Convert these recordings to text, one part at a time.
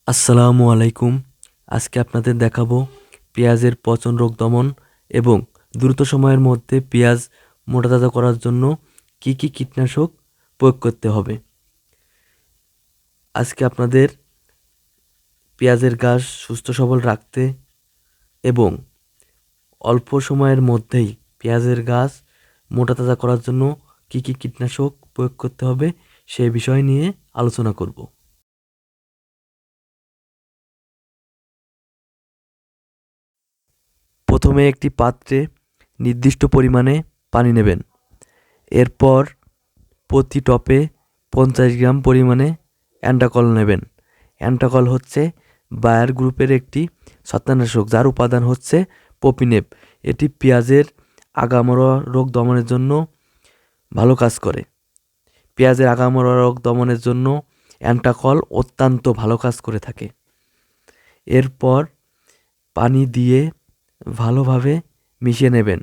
আসসালামু আলাইকুম। আজকে আপনাদের দেখাবো পেঁয়াজের পচন রোগ দমন এবং দ্রুত সময়ের মধ্যে পেঁয়াজ মোটাতাজা করার জন্য কি কি কীটনাশক প্রয়োগ করতে হবে। আজকে আপনাদের পেঁয়াজের গাছ সুস্থ সবল রাখতে এবং অল্প সময়ের মধ্যেই পেঁয়াজের গাছ মোটাতাজা করার জন্য কি কি কীটনাশক প্রয়োগ করতে হবে সেই বিষয় নিয়ে আলোচনা করব। প্রথমে একটি পাত্রে নির্দিষ্ট পরিমাণে পানি নেবেন। এরপর প্রতি টপে 50 গ্রাম পরিমাণে অ্যান্টাকল নেবেন। অ্যান্টাকল হচ্ছে বায়ার গ্রুপের একটি ছত্রাকনাশক, যার উপাদান হচ্ছে প্রোপিনেপ। এটি পেঁয়াজের আগামরা রোগ দমনের জন্য ভালো কাজ করে। পেঁয়াজের আগামরা রোগ দমনের জন্য অ্যান্টাকল অত্যন্ত ভালো কাজ করে থাকে। এরপর পানি দিয়ে ভালোভাবে মিশিয়ে নেবেন।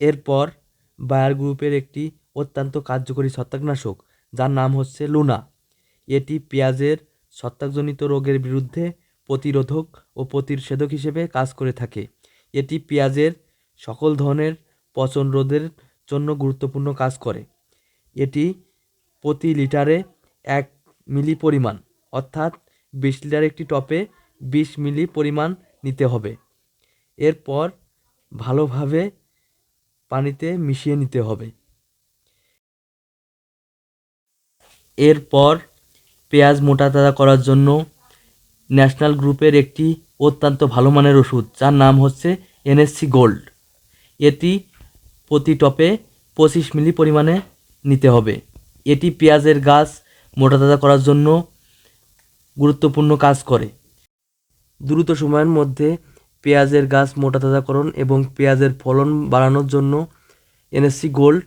এরপর বায়ার গ্রুপের একটি অত্যন্ত কার্যকরী ছত্রাকনাশক, যার নাম হচ্ছে লুনা। এটি পেঁয়াজের ছত্রাকজনিত রোগের বিরুদ্ধে প্রতিরোধক ও প্রতিষেধক হিসেবে কাজ করে থাকে। এটি পেঁয়াজের সকল ধরনের পচন রোধের জন্য গুরুত্বপূর্ণ কাজ করে। এটি প্রতি লিটারে 1 মিলি পরিমাণ, অর্থাৎ 20 লিটার একটি টপে 20 মিলি পরিমাণ নিতে হবে। এরপর ভালোভাবে পানিতে মিশিয়ে নিতে হবে। এরপর পেঁয়াজ মোটাতাজা করার জন্য ন্যাশনাল গ্রুপের একটি অত্যন্ত ভালো মানের ওষুধ, যার নাম হচ্ছে এনএসসি গোল্ড। এটি প্রতি টপে 25 মিলি পরিমাণে নিতে হবে। এটি পেঁয়াজের গাছ মোটাতাজা করার জন্য গুরুত্বপূর্ণ কাজ করে। দ্রুত সময়ের মধ্যে পেঁয়াজের গাছ মোটাতাজাকরণ এবং পেঁয়াজের ফলন বাড়ানোর জন্য এনএসসি গোল্ড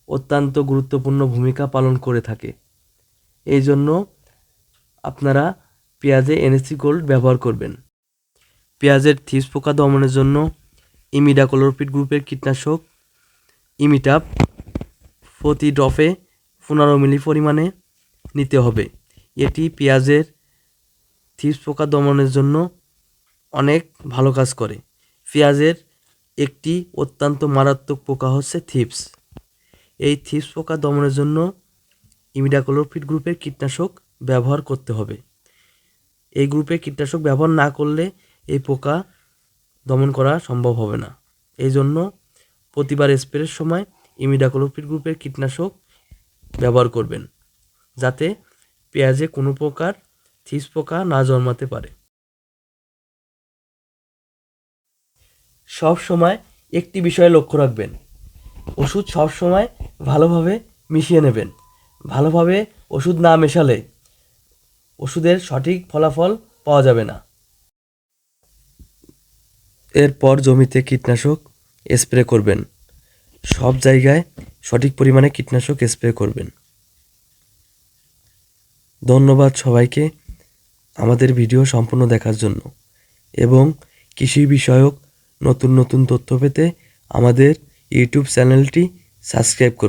অত্যন্ত গুরুত্বপূর্ণ ভূমিকা পালন করে থাকে। এই জন্য আপনারা পেঁয়াজে এনএসসি গোল্ড ব্যবহার করবেন। পেঁয়াজের থিপস পোকা দমনের জন্য ইমিডাক্লোপিড গ্রুপের কীটনাশক ইমিটাপ প্রতি ড্রপে 15 মিলি পরিমাণে নিতে হবে। এটি পেঁয়াজের থিপস পোকা দমনের জন্য অনেক ভালো কাজ করে। পেঁয়াজের একটি অত্যন্ত মারাত্মক পোকা হচ্ছে থিপস। এই থিপস পোকা দমনের জন্য ইমিডাক্লোপিড গ্রুপের কীটনাশক ব্যবহার করতে হবে। এই গ্রুপের কীটনাশক ব্যবহার না করলে এই পোকা দমন করা সম্ভব হবে না। এই জন্য প্রতিবার স্প্রের সময় ইমিডাক্লোপিড গ্রুপের কীটনাশক ব্যবহার করবেন, যাতে পেঁয়াজে কোনো প্রকার থিপস পোকা না জন্মাতে পারে। সব সময় একটি বিষয়ে লক্ষ্য রাখবেন, ওষুধ সব সময় ভালোভাবে মিশিয়ে নেবেন। ভালোভাবে ওষুধ না মেশালে ওষুধের সঠিক ফলাফল পাওয়া যাবে না। এরপর জমিতে কীটনাশক স্প্রে করবেন। সব জায়গায় সঠিক পরিমাণে কীটনাশক স্প্রে করবেন। ধন্যবাদ সবাইকে আমাদের ভিডিও সম্পূর্ণ দেখার জন্য এবং কৃষি বিষয়ক নতুন নতুন তথ্য পেতে আমাদের ইউটিউব চ্যানেলটি সাবস্ক্রাইব করুন।